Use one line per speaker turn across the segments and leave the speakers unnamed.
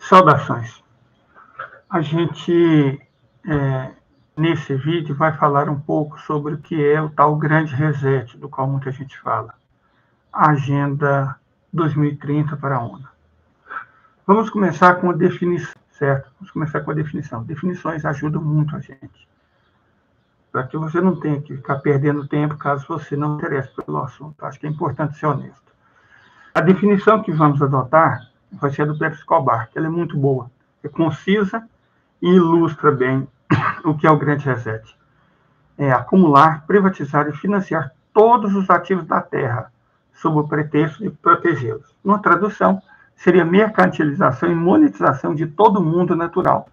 Saudações. A gente, nesse vídeo, vai falar um pouco sobre o que é o tal grande reset, do qual muita gente fala. A Agenda 2030 para a ONU. Vamos começar com a definição, certo? Vamos começar com a definição. Definições ajudam muito a gente. Para que você não tenha que ficar perdendo tempo caso você não interesse pelo assunto. Acho que é importante ser honesto. A definição que vamos adotar vai ser a do Pedro Escobar, que ela é muito boa. É concisa e ilustra bem o que é o grande reset. É acumular, privatizar e financiar todos os ativos da terra, sob o pretexto de protegê-los. Numa tradução, seria mercantilização e monetização de todo o mundo natural,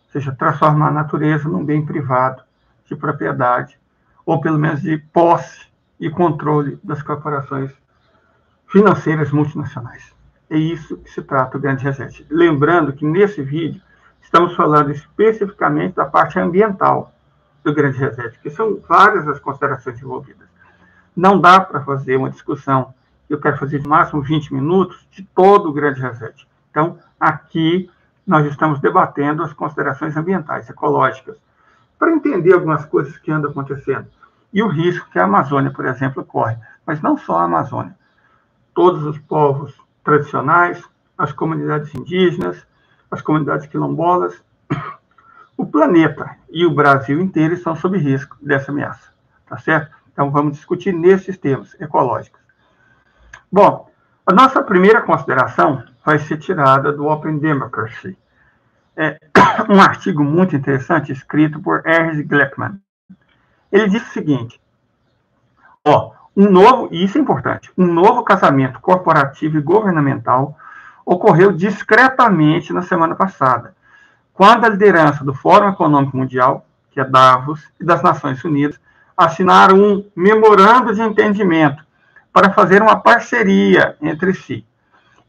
ou seja, transformar a natureza num bem privado, de propriedade, ou pelo menos de posse e controle das corporações financeiras multinacionais. É isso que se trata o grande reset. Lembrando que nesse vídeo estamos falando especificamente da parte ambiental do grande reset, que são várias as considerações envolvidas. Não dá para fazer uma discussão, eu quero fazer no máximo 20 minutos, de todo o grande reset. Então, aqui nós estamos debatendo as considerações ambientais, ecológicas, para entender algumas coisas que andam acontecendo. E o risco que a Amazônia, por exemplo, corre. Mas não só a Amazônia. Todos os povos tradicionais, as comunidades indígenas, as comunidades quilombolas, o planeta e o Brasil inteiro estão sob risco dessa ameaça, tá certo? Então, vamos discutir nesses termos ecológicos. Bom, a nossa primeira consideração vai ser tirada do Open Democracy. É um artigo muito interessante escrito por Erich Gleckman. Ele diz o seguinte, e isso é importante, um novo casamento corporativo e governamental ocorreu discretamente na semana passada, quando a liderança do Fórum Econômico Mundial, que é Davos, e das Nações Unidas, assinaram um memorando de entendimento para fazer uma parceria entre si.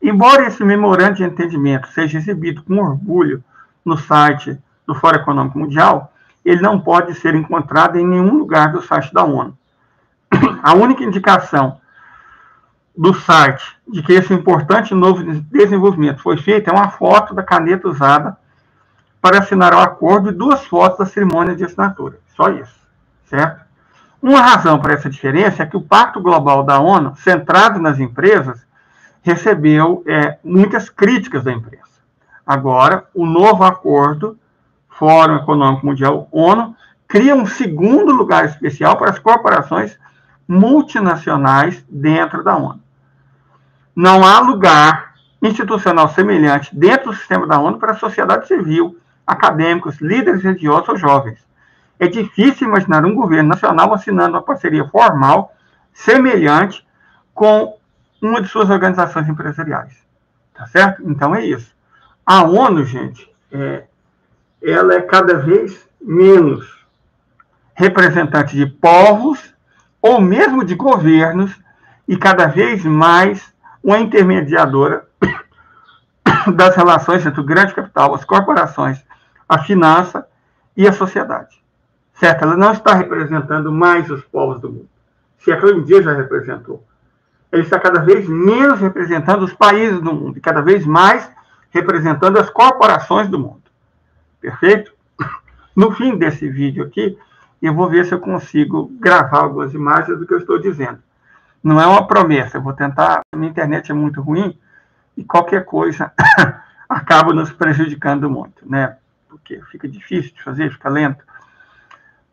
Embora esse memorando de entendimento seja exibido com orgulho no site do Fórum Econômico Mundial, ele não pode ser encontrado em nenhum lugar do site da ONU. A única indicação do site de que esse importante novo desenvolvimento foi feito é uma foto da caneta usada para assinar o acordo e 2 fotos da cerimônia de assinatura. Só isso, certo? Uma razão para essa diferença é que o Pacto Global da ONU, centrado nas empresas, recebeu muitas críticas da imprensa. Agora, o novo acordo, Fórum Econômico Mundial, ONU, cria um segundo lugar especial para as corporações multinacionais dentro da ONU. Não há lugar institucional semelhante dentro do sistema da ONU para a sociedade civil, acadêmicos, líderes religiosos ou jovens. É difícil imaginar um governo nacional assinando uma parceria formal semelhante com uma de suas organizações empresariais. Tá certo? Então é isso. A ONU, gente, ela é cada vez menos representante de povos ou mesmo de governos e cada vez mais uma intermediadora das relações entre o grande capital, as corporações, a finança e a sociedade. Certo? Ela não está representando mais os povos do mundo. Se é que um dia já representou. Ela está cada vez menos representando os países do mundo e cada vez mais representando as corporações do mundo. Perfeito? No fim desse vídeo aqui, eu vou ver se eu consigo gravar algumas imagens do que eu estou dizendo. Não é uma promessa, eu vou tentar, a minha internet é muito ruim e qualquer coisa acaba nos prejudicando muito, né? Porque fica difícil de fazer, fica lento,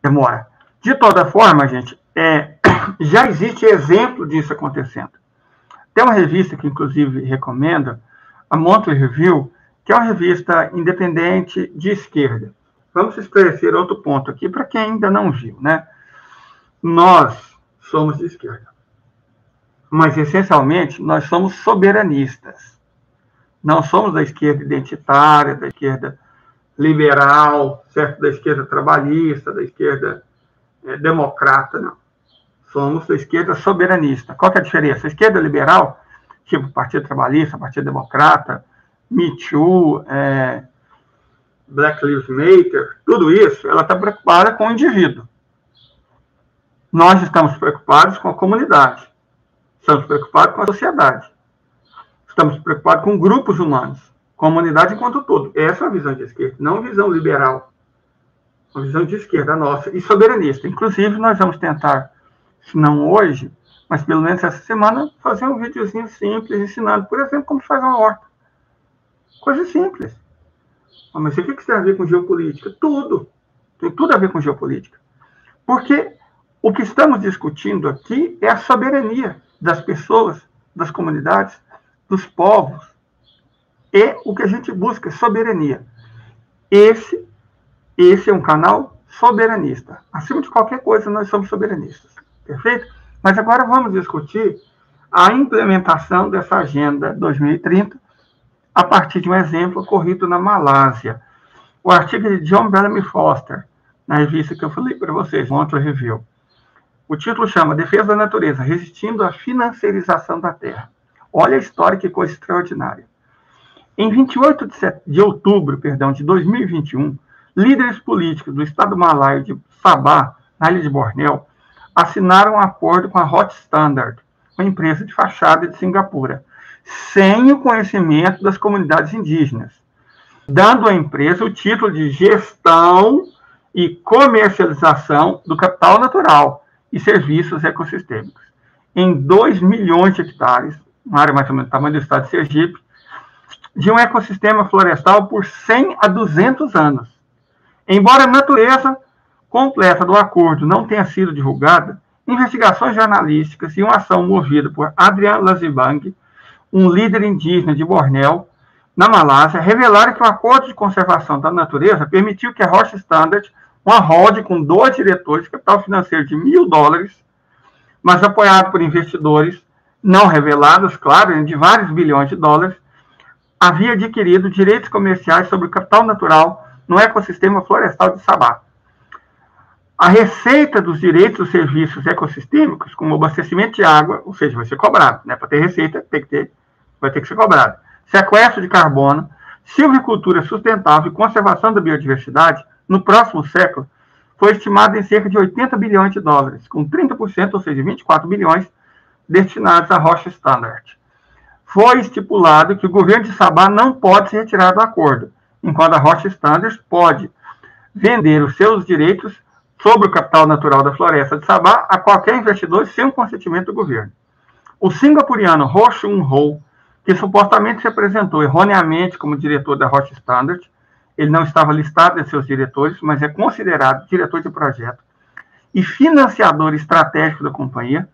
demora. De toda forma, gente, já existe exemplo disso acontecendo. Tem uma revista que, inclusive, recomendo, a Monthly Review, que é uma revista independente de esquerda. Vamos esclarecer outro ponto aqui, para quem ainda não viu, né? Nós somos de esquerda. Mas, essencialmente, nós somos soberanistas. Não somos da esquerda identitária, da esquerda liberal, certo? Da esquerda trabalhista, da esquerda democrata, não. Somos da esquerda soberanista. Qual que é a diferença? A esquerda liberal, tipo Partido Trabalhista, Partido Democrata, Me Too, Black Lives Matter, tudo isso, ela está preocupada com o indivíduo. Nós estamos preocupados com a comunidade. Estamos preocupados com a sociedade. Estamos preocupados com grupos humanos. Comunidade enquanto todo. Essa é a visão de esquerda, não visão liberal. Uma visão de esquerda nossa e soberanista. Inclusive, nós vamos tentar, se não hoje, mas pelo menos essa semana, fazer um videozinho simples ensinando, por exemplo, como faz uma horta. Coisa simples. Mas o que isso tem a ver com geopolítica? Tudo. Tem tudo a ver com geopolítica. Porque o que estamos discutindo aqui é a soberania das pessoas, das comunidades, dos povos. E o que a gente busca é soberania. Esse é um canal soberanista. Acima de qualquer coisa, nós somos soberanistas. Perfeito? Mas agora vamos discutir a implementação dessa Agenda 2030 a partir de um exemplo ocorrido na Malásia. O artigo de John Bellamy Foster, na revista que eu falei para vocês, Montreal Review. O título chama Defesa da Natureza, resistindo à financiarização da Terra. Olha a história, que coisa extraordinária. Em 28 de outubro de 2021, líderes políticos do estado malaio de Sabah, na ilha de Bornéu, assinaram um acordo com a Hot Standard, uma empresa de fachada de Singapura, sem o conhecimento das comunidades indígenas, dando à empresa o título de gestão e comercialização do capital natural e serviços ecossistêmicos, em 2 milhões de hectares, uma área mais ou menos do tamanho do estado de Sergipe, de um ecossistema florestal por 100 a 200 anos. Embora a natureza completa do acordo não tenha sido divulgada, investigações jornalísticas e uma ação movida por Adrian Lazibang, um líder indígena de Bornéu, na Malásia, revelaram que o acordo de conservação da natureza permitiu que a Rocha Standard, uma holding com 2 diretores, capital financeiro de $1.000, mas apoiado por investidores não revelados, claro, de vários bilhões de dólares, havia adquirido direitos comerciais sobre o capital natural no ecossistema florestal de Sabah. A receita dos direitos dos serviços ecossistêmicos, como abastecimento de água, ou seja, vai ser cobrado, né? Para ter receita, vai ter que ser cobrado. Sequestro de carbono, silvicultura sustentável e conservação da biodiversidade, no próximo século, foi estimado em cerca de 80 bilhões de dólares, com 30%, ou seja, 24 bilhões, destinados à Rocha Standard. Foi estipulado que o governo de Sabah não pode se retirar do acordo, enquanto a Rocha Standard pode vender os seus direitos sobre o capital natural da floresta de Sabah a qualquer investidor sem o consentimento do governo. O singapuriano Ho Chun Ho, que supostamente se apresentou erroneamente como diretor da Rocha Standard, ele não estava listado entre seus diretores, mas é considerado diretor de projeto e financiador estratégico da companhia,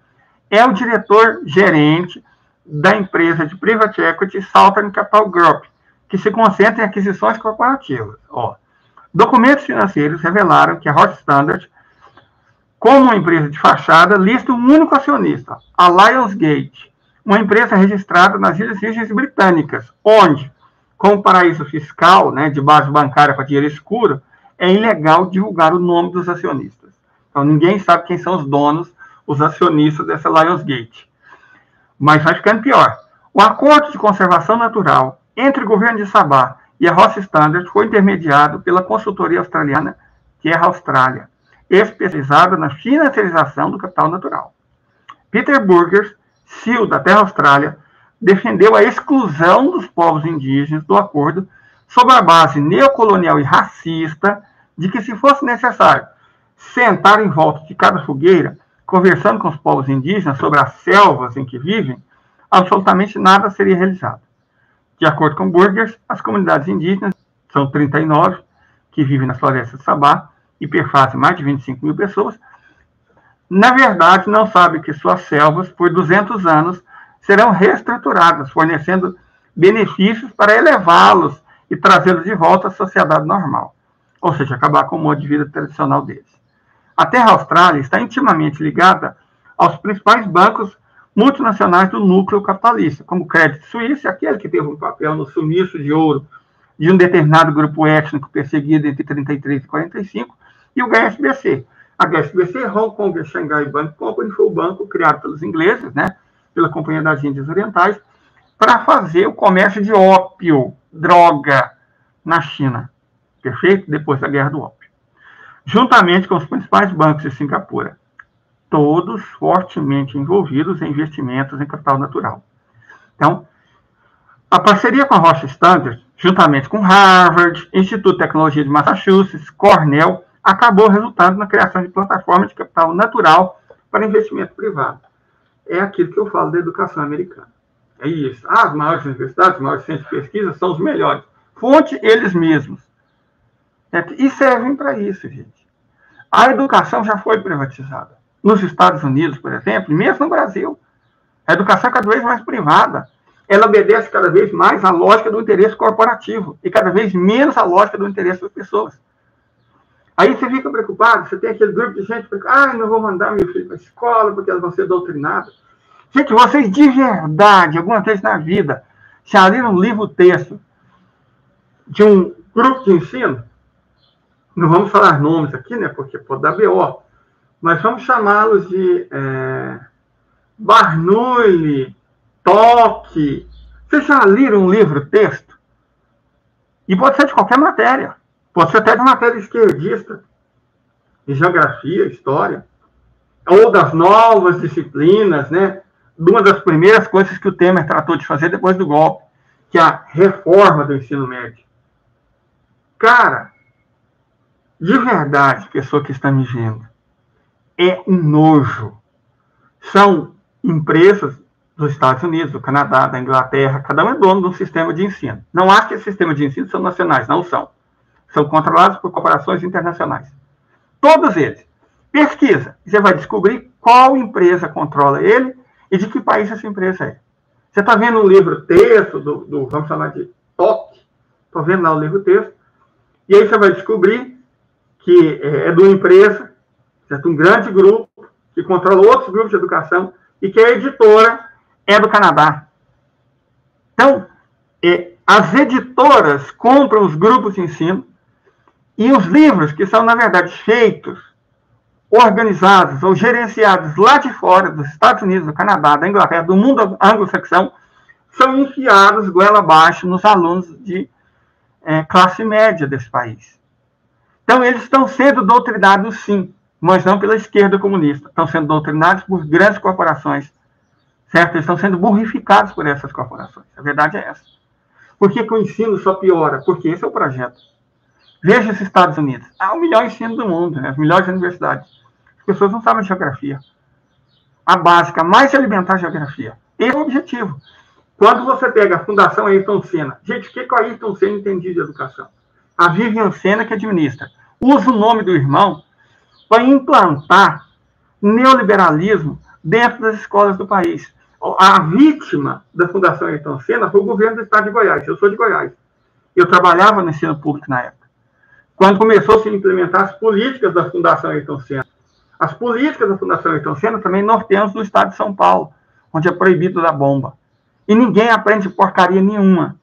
é o diretor-gerente da empresa de private equity Southern Capital Group, que se concentra em aquisições corporativas. Documentos financeiros revelaram que a Rocha Standard, como uma empresa de fachada, lista um único acionista, a Lionsgate, uma empresa registrada nas Ilhas Virgens Britânicas, onde, como paraíso fiscal, né, de base bancária para dinheiro escuro, é ilegal divulgar o nome dos acionistas. Então, ninguém sabe quem são os donos, os acionistas dessa Lionsgate. Mas vai ficando pior. O acordo de conservação natural entre o governo de Sabah e a Rocha Standard foi intermediado pela consultoria australiana Terra Austrália, especializada na financiarização do capital natural. Peter Burgers, CEO da Terra Austrália, defendeu a exclusão dos povos indígenas do acordo sob a base neocolonial e racista de que, se fosse necessário sentar em volta de cada fogueira, conversando com os povos indígenas sobre as selvas em que vivem, absolutamente nada seria realizado. De acordo com Burgers, as comunidades indígenas, são 39, que vivem nas florestas de Sabah e perfazem mais de 25 mil pessoas, na verdade não sabem que suas selvas, por 200 anos, serão reestruturadas, fornecendo benefícios para elevá-los e trazê-los de volta à sociedade normal, ou seja, acabar com o modo de vida tradicional deles. A Terra Austrália está intimamente ligada aos principais bancos multinacionais do núcleo capitalista, como o Credit Suisse, aquele que teve um papel no sumiço de ouro de um determinado grupo étnico perseguido entre 33 e 45, e o HSBC. A HSBC, Hong Kong Shanghai Bank Company, foi o banco criado pelos ingleses, né, pela Companhia das Índias Orientais, para fazer o comércio de ópio, droga, na China. Perfeito? Depois da Guerra do Ópio. Juntamente com os principais bancos de Singapura, todos fortemente envolvidos em investimentos em capital natural. Então, a parceria com a Rocha Standard juntamente com Harvard, Instituto de Tecnologia de Massachusetts, Cornell, acabou resultando na criação de plataformas de capital natural para investimento privado. É aquilo que eu falo da educação americana. É isso. As maiores universidades, os maiores centros de pesquisa são os melhores. Fonte, eles mesmos. E servem para isso, gente. A educação já foi privatizada. Nos Estados Unidos, por exemplo, e mesmo no Brasil, a educação é cada vez mais privada. Ela obedece cada vez mais à lógica do interesse corporativo e cada vez menos à lógica do interesse das pessoas. Aí você fica preocupado, você tem aquele grupo de gente que fica, não vou mandar meu filho para a escola porque elas vão ser doutrinadas. Gente, vocês de verdade, alguma vez na vida, já leram um livro-texto de um grupo de ensino? Não vamos falar nomes aqui, né, porque pode dar BO, mas vamos chamá-los de Barnulli, Toque. Vocês já leram um livro-texto? E pode ser de qualquer matéria. Pode ser até de matéria esquerdista, de geografia, história, ou das novas disciplinas, né? Uma das primeiras coisas que o Temer tratou de fazer depois do golpe, que é a reforma do ensino médio. Cara, de verdade, pessoa que está me vendo, é um nojo. São empresas dos Estados Unidos, do Canadá, da Inglaterra, cada um é dono de um sistema de ensino. Não acho que esses sistemas de ensino são nacionais, não são. São controlados por corporações internacionais. Todos eles. Pesquisa. Você vai descobrir qual empresa controla ele e de que país essa empresa é. Você está vendo um livro-texto vamos chamar de TOC. Estou vendo lá o livro-texto. E aí você vai descobrir que é de uma empresa, certo? Um grande grupo, que controla outros grupos de educação e que a editora é do Canadá. Então, as editoras compram os grupos de ensino e os livros que são, na verdade, feitos, organizados ou gerenciados lá de fora, dos Estados Unidos, do Canadá, da Inglaterra, do mundo anglo-saxão, são enfiados goela abaixo nos alunos de classe média desse país. Então, eles estão sendo doutrinados, sim, mas não pela esquerda comunista. Estão sendo doutrinados por grandes corporações, certo? Eles estão sendo burrificados por essas corporações. A verdade é essa. Por que o ensino só piora? Porque esse é o projeto. Veja os Estados Unidos. O melhor ensino do mundo, né? As melhores universidades. As pessoas não sabem geografia. A básica, mais elementar geografia. Esse é o objetivo. Quando você pega a Fundação Ayrton Senna, gente, o que o Ayrton Senna entendia de educação? A Vivian Senna que administra. Usa o nome do irmão para implantar neoliberalismo dentro das escolas do país. A vítima da Fundação Ayrton Senna foi o governo do estado de Goiás. Eu sou de Goiás. Eu trabalhava no ensino público na época. Quando começou a se implementar as políticas da Fundação Ayrton Senna. As políticas da Fundação Ayrton Senna também norteiam do estado de São Paulo, onde é proibido da bomba. E ninguém aprende porcaria nenhuma.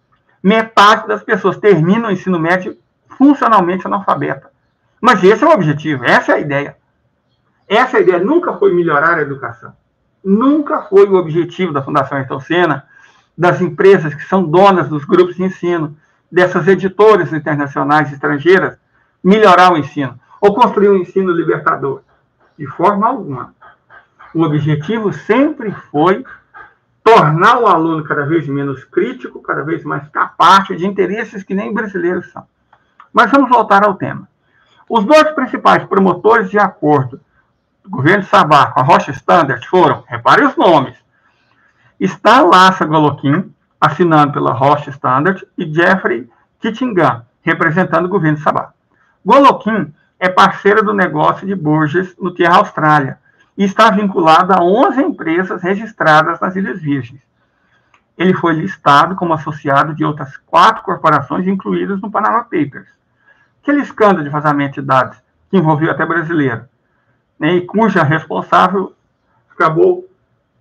Metade das pessoas termina o ensino médio funcionalmente analfabeta. Mas esse é o objetivo, essa é a ideia. Essa ideia nunca foi melhorar a educação. Nunca foi o objetivo da Fundação Ayrton Senna, das empresas que são donas dos grupos de ensino, dessas editoras internacionais estrangeiras, melhorar o ensino, ou construir um ensino libertador. De forma alguma. O objetivo sempre foi tornar o aluno cada vez menos crítico, cada vez mais capaz de interesses que nem brasileiros são. Mas vamos voltar ao tema. Os dois principais promotores de acordo do governo de Sabah com a Rocha Standard foram, repare os nomes, Stan Lassa Golokin, assinado pela Rocha Standard, e Jeffrey Kittingham, representando o governo de Sabah. Golokin é parceira do negócio de Burgess no Terra Austrália e está vinculado a 11 empresas registradas nas Ilhas Virgens. Ele foi listado como associado de outras 4 corporações incluídas no Panama Papers. Aquele escândalo de vazamento de dados que envolveu até brasileiro, né, e cuja responsável acabou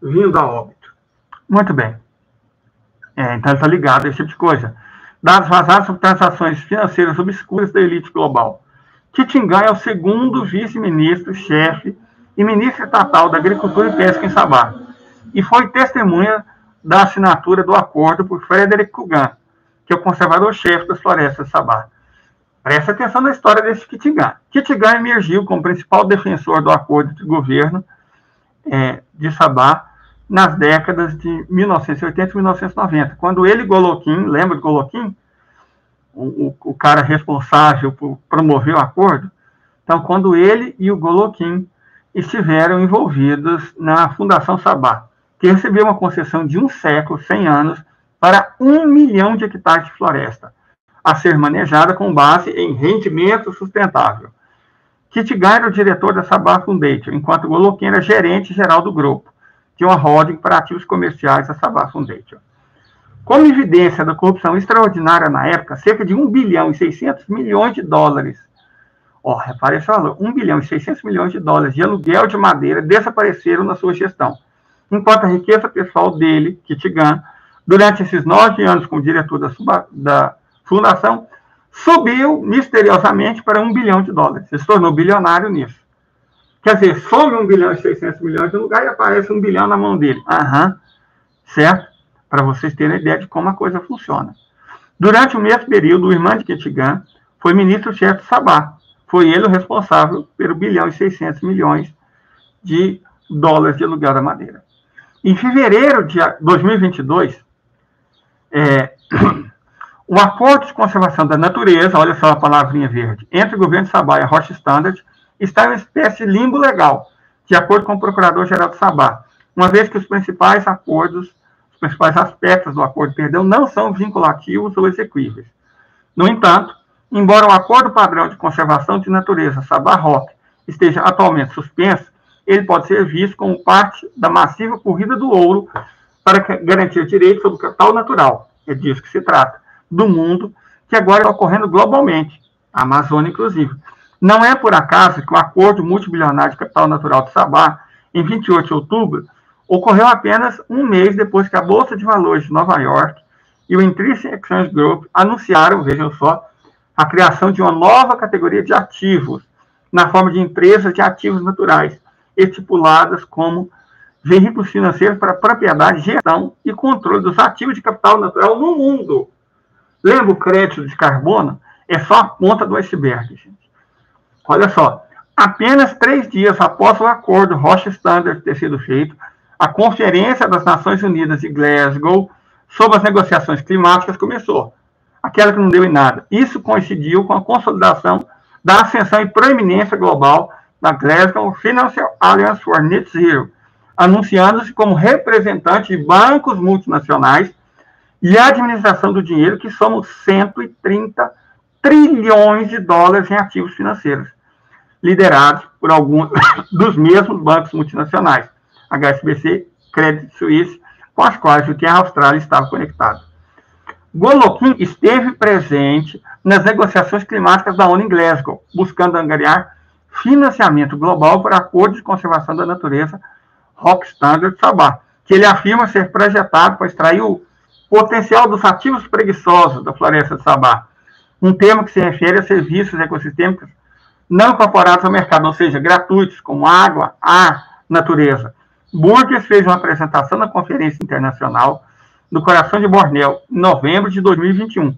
vindo a óbito. Muito bem. Então ele está ligado a esse tipo de coisa. Dados vazados sobre transações financeiras obscuras da elite global. Kittingham é o segundo vice-ministro, chefe e ministro estatal da Agricultura e Pesca em Sabah. E foi testemunha da assinatura do acordo por Frederick Kugan, que é o conservador-chefe das florestas de Sabah. Preste atenção na história desse Kittingham. Kittingham emergiu como principal defensor do acordo de governo de Sabah nas décadas de 1980 e 1990, quando ele e Golokin, lembra de Golokin? o cara responsável por promover o acordo. Então, quando ele e o Golokin estiveram envolvidos na Fundação Sabah, que recebeu uma concessão de 1 século, 100 anos, para 1 milhão de hectares de floresta, a ser manejada com base em rendimento sustentável. Kittigan era o diretor da Sabah Foundation, enquanto Golokin era gerente geral do grupo, de uma holding para ativos comerciais da Sabah Foundation. Como evidência da corrupção extraordinária na época, cerca de 1 bilhão e 600 milhões de dólares, repare esse valor, 1 bilhão e 600 milhões de dólares de aluguel de madeira desapareceram na sua gestão, enquanto a riqueza pessoal dele, Kittigan, durante esses 9 anos como diretor da fundação, subiu misteriosamente para 1 bilhão de dólares. Ele se tornou bilionário nisso. Quer dizer, some 1 bilhão e 600 milhões no lugar e aparece 1 bilhão na mão dele. Certo? Para vocês terem ideia de como a coisa funciona. Durante o mesmo período, o irmão de Kittigan foi ministro-chefe de Sabah. Foi ele o responsável pelo 1 bilhão e 600 milhões de dólares de aluguel da madeira. Em fevereiro de 2022, o Acordo de Conservação da Natureza, olha só a palavrinha verde, entre o governo de Sabah e a Rocha Standard, está em uma espécie de limbo legal, de acordo com o Procurador-Geral de Sabah, uma vez que os principais aspectos do acordo, não são vinculativos ou execuíveis. No entanto, embora o Acordo Padrão de Conservação de Natureza Sabah-Rock esteja atualmente suspenso, ele pode ser visto como parte da massiva corrida do ouro para garantir direitos sobre o capital natural, é disso que se trata, do mundo, que agora está ocorrendo globalmente, a Amazônia inclusive. Não é por acaso que o acordo multibilionário de capital natural de Sabah, em 28 de outubro, ocorreu apenas um mês depois que a Bolsa de Valores de Nova York e o Intrinsic Exchange Group anunciaram, vejam só, a criação de uma nova categoria de ativos, na forma de empresas de ativos naturais, estipuladas como veículos financeiros para propriedade, gestão e controle dos ativos de capital natural no mundo. Lembra o crédito de carbono? É só a ponta do iceberg, gente. Olha só, apenas 3 dias após o acordo Rocha Standard ter sido feito, a Conferência das Nações Unidas de Glasgow sobre as negociações climáticas começou. Aquela que não deu em nada. Isso coincidiu com a consolidação da ascensão e proeminência global da Glasgow Financial Alliance for Net Zero, anunciando-se como representante de bancos multinacionais e a administração do dinheiro, que somam 130 trilhões de dólares em ativos financeiros, liderados por alguns dos mesmos bancos multinacionais, HSBC, Credit Suisse, com as quais o que a Austrália estava conectado. Golokin esteve presente nas negociações climáticas da ONU em Glasgow, buscando angariar financiamento global para acordo de conservação da natureza Rock Standard Sabah, que ele afirma ser projetado para extrair o potencial dos ativos preguiçosos da floresta de Sabah, um termo que se refere a serviços ecossistêmicos não incorporados ao mercado, ou seja, gratuitos, como água, ar, natureza. Burgess fez uma apresentação na Conferência Internacional do Coração de Bornéu, em novembro de 2021,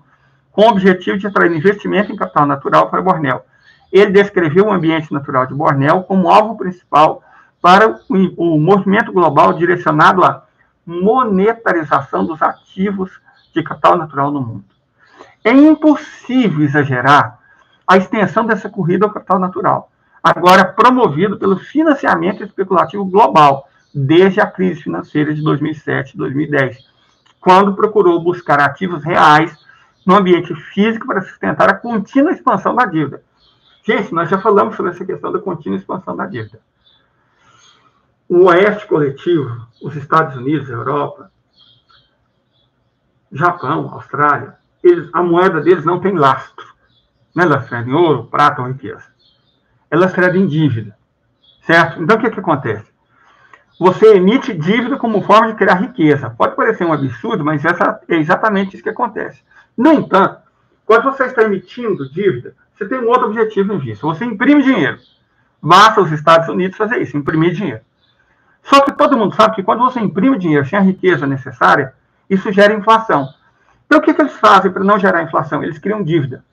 com o objetivo de atrair investimento em capital natural para Bornéu. Ele descreveu o ambiente natural de Bornéu como alvo principal para o movimento global direcionado à monetarização dos ativos de capital natural no mundo. É impossível exagerar a extensão dessa corrida ao capital natural, agora promovido pelo financiamento especulativo global, desde a crise financeira de 2007 e 2010, quando procurou buscar ativos reais no ambiente físico para sustentar a contínua expansão da dívida. Gente, nós já falamos sobre essa questão da contínua expansão da dívida. O Oeste coletivo, os Estados Unidos, a Europa, Japão, Austrália, a moeda deles não tem lastro. Não elas credem ouro, prata ou riqueza. Elas credem dívida. Certo? Então, o que acontece? Você emite dívida como forma de criar riqueza. Pode parecer um absurdo, mas é exatamente isso que acontece. No entanto, quando você está emitindo dívida, você tem um outro objetivo em vista. Você imprime dinheiro. Basta os Estados Unidos fazer isso, imprimir dinheiro. Só que todo mundo sabe que quando você imprime dinheiro sem a riqueza necessária, isso gera inflação. Então, o que eles fazem para não gerar inflação? Eles criam dívida.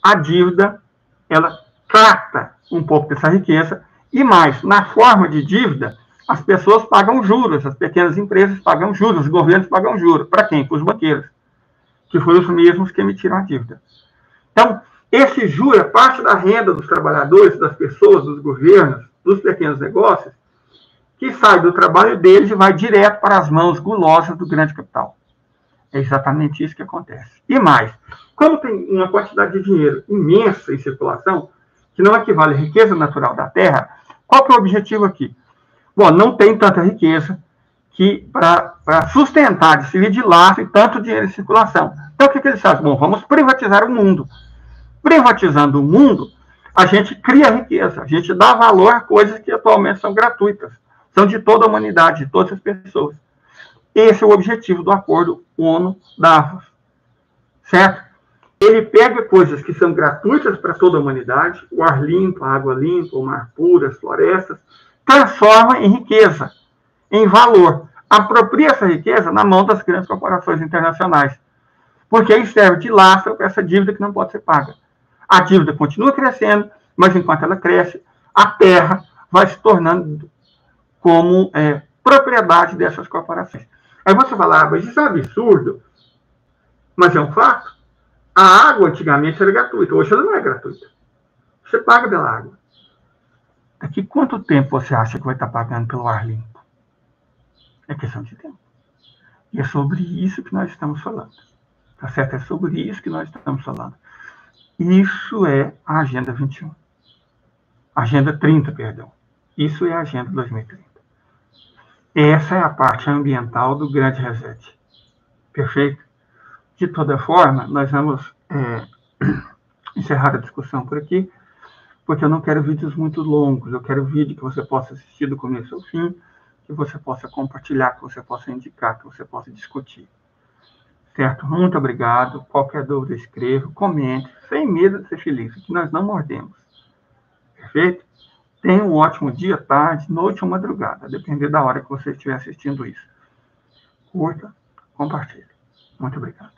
A dívida, ela capta um pouco dessa riqueza, e mais, na forma de dívida, as pessoas pagam juros, as pequenas empresas pagam juros, os governos pagam juros. Para quem? Para os banqueiros. que foram os mesmos que emitiram a dívida. Então, esse juro é parte da renda dos trabalhadores, das pessoas, dos governos, dos pequenos negócios, que sai do trabalho deles e vai direto para as mãos gulosas do grande capital. É exatamente isso que acontece. E mais, como tem uma quantidade de dinheiro imensa em circulação, que não equivale à riqueza natural da terra, qual que é o objetivo aqui? Bom, não tem tanta riqueza que para sustentar, de servir de laço e tanto dinheiro em circulação. Então, o que eles fazem? Bom, vamos privatizar o mundo. Privatizando o mundo, a gente cria riqueza, a gente dá valor a coisas que atualmente são gratuitas, são de toda a humanidade, de todas as pessoas. Esse é o objetivo do acordo ONU-Davos, certo? Ele pega coisas que são gratuitas para toda a humanidade, o ar limpo, a água limpa, o mar puro, as florestas, transforma em riqueza, em valor. Apropria essa riqueza na mão das grandes corporações internacionais, porque aí serve de lastro para essa dívida que não pode ser paga. A dívida continua crescendo, mas enquanto ela cresce, a terra vai se tornando como propriedade dessas corporações. Aí você fala, mas isso é um absurdo, mas é um fato. A água antigamente era gratuita, hoje ela não é gratuita. Você paga pela água. Daqui quanto tempo você acha que vai estar pagando pelo ar limpo? É questão de tempo. E é sobre isso que nós estamos falando. Tá certo? É sobre isso que nós estamos falando. Isso é a Agenda 21. Agenda 30, perdão. Isso é a Agenda 2030. Essa é a parte ambiental do grande reset. Perfeito? De toda forma, nós vamos encerrar a discussão por aqui, porque eu não quero vídeos muito longos. Eu quero vídeo que você possa assistir do começo ao fim, que você possa compartilhar, que você possa indicar, que você possa discutir. Certo? Muito obrigado. Qualquer dúvida, escreva, comente, sem medo de ser feliz, que nós não mordemos. Perfeito? Tenha um ótimo dia, tarde, noite ou madrugada, a depender da hora que você estiver assistindo isso. Curta, compartilhe. Muito obrigado.